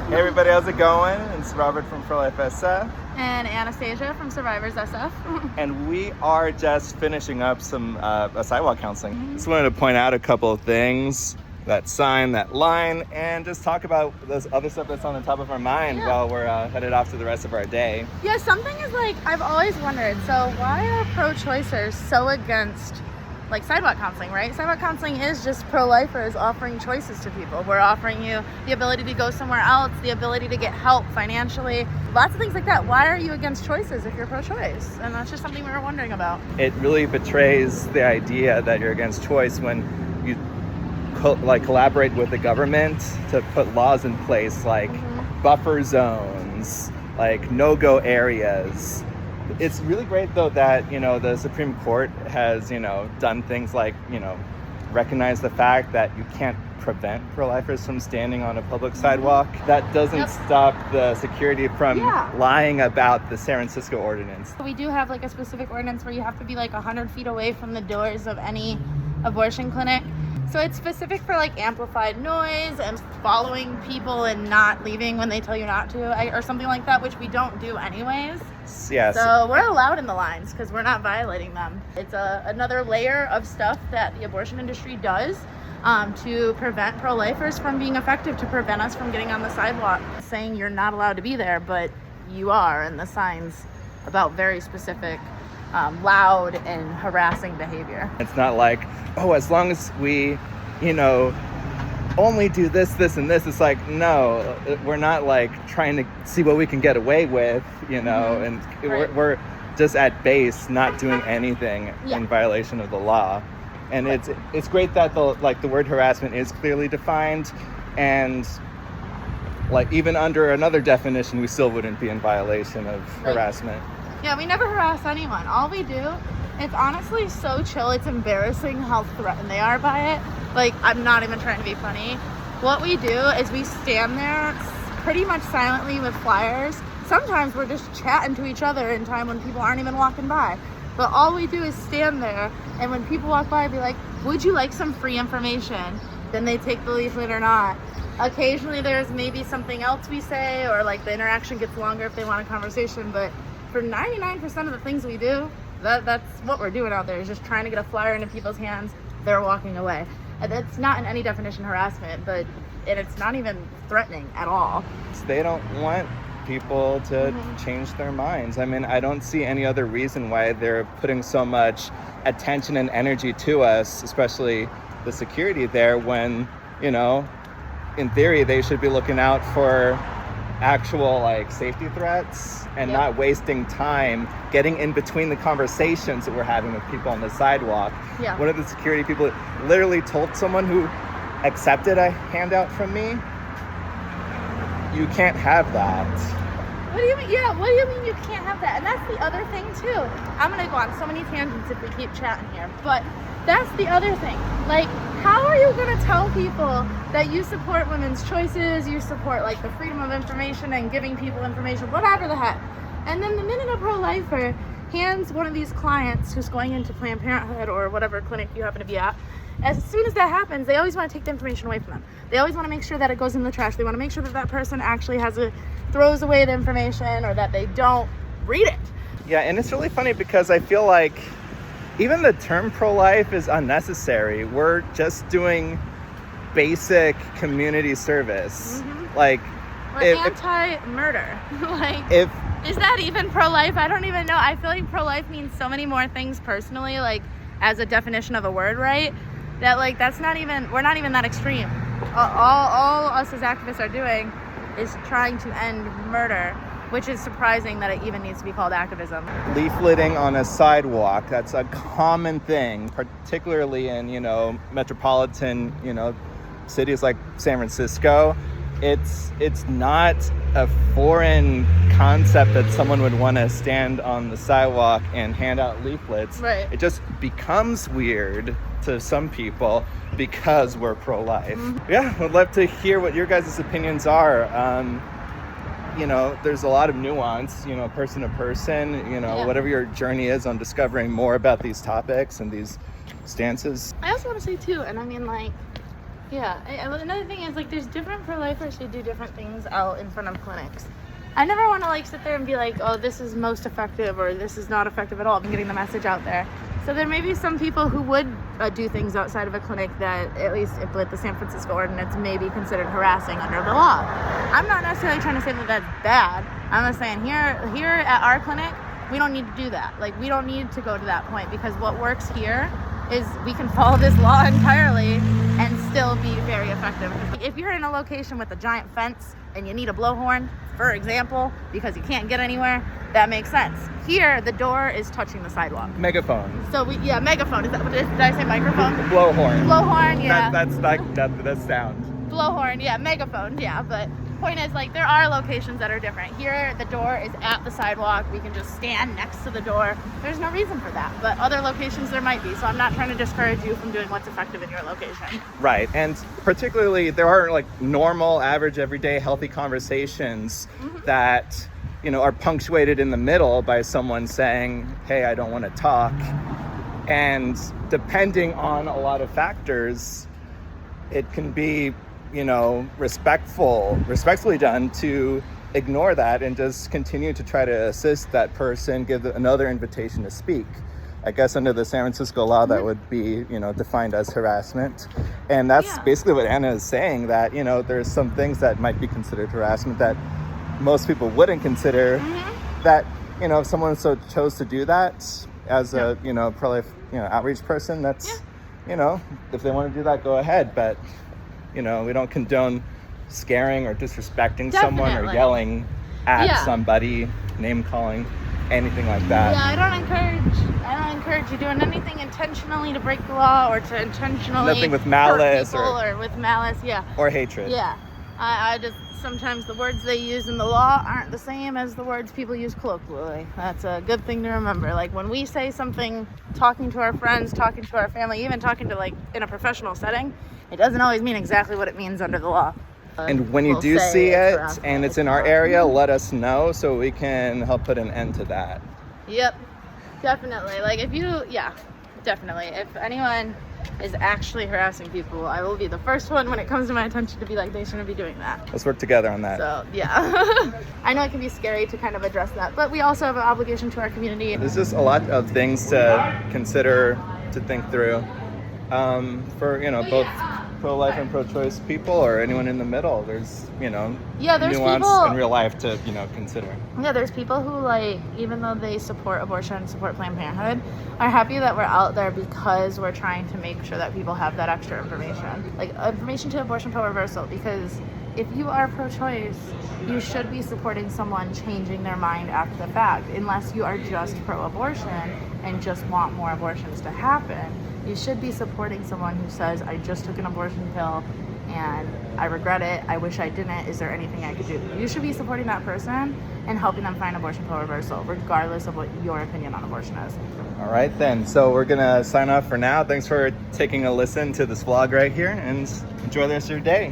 Hey everybody, how's it going? It's Robert from Pro Life SF. And Anastasia from Survivors SF. And we are just finishing up some sidewalk counseling. Just wanted to point out a couple of things, that sign, that line, and just talk about this other stuff that's on the top of our mind while we're headed off to the rest of our day. Yeah, something is like, I've always wondered, so why are pro-choicers so against like sidewalk counseling, right? Sidewalk counseling is just pro-lifers offering choices to people. We're offering you the ability to go somewhere else, the ability to get help financially, lots of things like that. Why are you against choices if you're pro-choice? And that's just something we were wondering about. It really betrays the idea that you're against choice when you collaborate with the government to put laws in place like buffer zones, like no-go areas. It's really great, though, that, the Supreme Court has, done things like, recognize the fact that you can't prevent pro-lifers from standing on a public sidewalk. That doesn't stop the security from lying about the San Francisco ordinance. We do have like a specific ordinance where you have to be like 100 feet away from the doors of any abortion clinic. So it's specific for like amplified noise and following people and not leaving when they tell you not to, or something like that, which we don't do anyways. Yes. So we're allowed in the lines because we're not violating them. It's another layer of stuff that the abortion industry does to prevent pro-lifers from being effective, to prevent us from getting on the sidewalk, saying you're not allowed to be there, but you are, and the signs about very specific loud and harassing behavior. It's not like, as long as we, only do this, and this. It's like, no, we're not like trying to see what we can get away with, and we're just at base not doing anything in violation of the law. And it's great that the word harassment is clearly defined, and like even under another definition, we still wouldn't be in violation of harassment. Yeah, we never harass anyone. All we do, it's honestly so chill. It's embarrassing how threatened they are by it. Like, I'm not even trying to be funny. What we do is we stand there pretty much silently with flyers. Sometimes we're just chatting to each other in time when people aren't even walking by. But all we do is stand there, and when people walk by, be like, would you like some free information? Then they take the leaflet or not. Occasionally there's maybe something else we say, or like the interaction gets longer if they want a conversation, but for 99% of the things we do, that's what we're doing out there, is just trying to get a flyer into people's hands. They're walking away. And that's not in any definition harassment, and it's not even threatening at all. They don't want people to change their minds. I mean, I don't see any other reason why they're putting so much attention and energy to us, especially the security there, when, in theory, they should be looking out for actual safety threats and not wasting time getting in between the conversations that we're having with people on the sidewalk. One of the security people literally told someone who accepted a handout from me, you can't have that. What do you mean? Yeah, what do you mean you can't have that? And that's the other thing too. I'm gonna go on so many tangents if we keep chatting here, but that's the other thing. Like, how are you gonna tell people that you support women's choices, you support like the freedom of information and giving people information, whatever the heck, and then the minute a pro-lifer hands one of these clients who's going into Planned Parenthood or whatever clinic you happen to be at, as soon as that happens, they always want to take the information away from them. They always want to make sure that it goes in the trash. They want to make sure that that person actually throws away the information, or that they don't read it. Yeah, and it's really funny because I feel like even the term pro-life is unnecessary. We're just doing basic community service. We're anti-murder. Is that even pro-life? I don't even know. I feel like pro-life means so many more things personally, like as a definition of a word, right? That we're not even that extreme. All us as activists are doing is trying to end murder, which is surprising that it even needs to be called activism. Leafleting on a sidewalk, that's a common thing, particularly in, metropolitan, cities like San Francisco. It's not a foreign concept that someone would want to stand on the sidewalk and hand out leaflets. Right. It just becomes weird to some people because we're pro-life. Yeah, I'd love to hear what your guys' opinions are. There's a lot of nuance, person to person, whatever your journey is on discovering more about these topics and these stances. I also want to say too, and I mean Yeah. Another thing is, like, there's different pro-lifers who do different things out in front of clinics. I never want to, like, sit there and be like, oh, this is most effective or this is not effective at all. I'm getting the message out there. So there may be some people who would do things outside of a clinic that, at least with the San Francisco ordinance, may be considered harassing under the law. I'm not necessarily trying to say that that's bad. I'm just saying here at our clinic, we don't need to do that. Like, we don't need to go to that point, because what works here is we can follow this law entirely and still be very effective. If you're in a location with a giant fence and you need a blowhorn, for example, because you can't get anywhere, that makes sense. Here, the door is touching the sidewalk. Megaphone. So megaphone. Is that what it is? Did I say microphone? Blowhorn. Blowhorn, yeah. That's like that sound. Blowhorn, yeah. Megaphone, yeah. But point is, like, there are locations that are different. Here, the door is at the sidewalk. We can just stand next to the door. There's no reason for that. But other locations there might be. So I'm not trying to discourage you from doing what's effective in your location. Right. And particularly, there are, like, normal, average, everyday, healthy conversations that, you know, are punctuated in the middle by someone saying, hey, I don't want to talk. And depending on a lot of factors, it can be, you know, respectfully done to ignore that and just continue to try to assist that person, give another invitation to speak. I guess under the San Francisco law, that would be, you know, defined as harassment. And that's basically what Anna is saying, that, you know, there's some things that might be considered harassment that most people wouldn't consider, that, you know, if someone so chose to do that as a, you know, pro-life, you know, outreach person, that's, you know, if they want to do that, go ahead. But, you know, we don't condone scaring or disrespecting someone or yelling at somebody, name calling, anything like that. Yeah, I don't encourage you doing anything intentionally to break the law or to intentionally nothing with malice hurt people or with malice, or hatred. Yeah. I just, sometimes the words they use in the law aren't the same as the words people use colloquially. That's a good thing to remember. Like, when we say something, talking to our friends, talking to our family, even talking to, like, in a professional setting, it doesn't always mean exactly what it means under the law. And when you do see it and it's in our area, let us know so we can help put an end to that. Yep, definitely. Like, definitely. If anyone is actually harassing people, I will be the first one when it comes to my attention to be like, they shouldn't be doing that. Let's work together on that. So, yeah. I know it can be scary to kind of address that, but we also have an obligation to our community. There's just a lot of things to consider, to think through, for, you know, both pro-life and pro-choice people, or anyone in the middle. There's, you know, there's nuance people in real life to, you know, consider. Yeah, there's people who, like, even though they support abortion, support Planned Parenthood, are happy that we're out there because we're trying to make sure that people have that extra information. Like, information to abortion pill reversal, because if you are pro-choice, you should be supporting someone changing their mind after the fact. Unless you are just pro-abortion and just want more abortions to happen, you should be supporting someone who says, I just took an abortion pill and I regret it. I wish I didn't. Is there anything I could do? You should be supporting that person and helping them find abortion pill reversal, regardless of what your opinion on abortion is. All right, then. So we're going to sign off for now. Thanks for taking a listen to this vlog right here, and enjoy the rest of your day.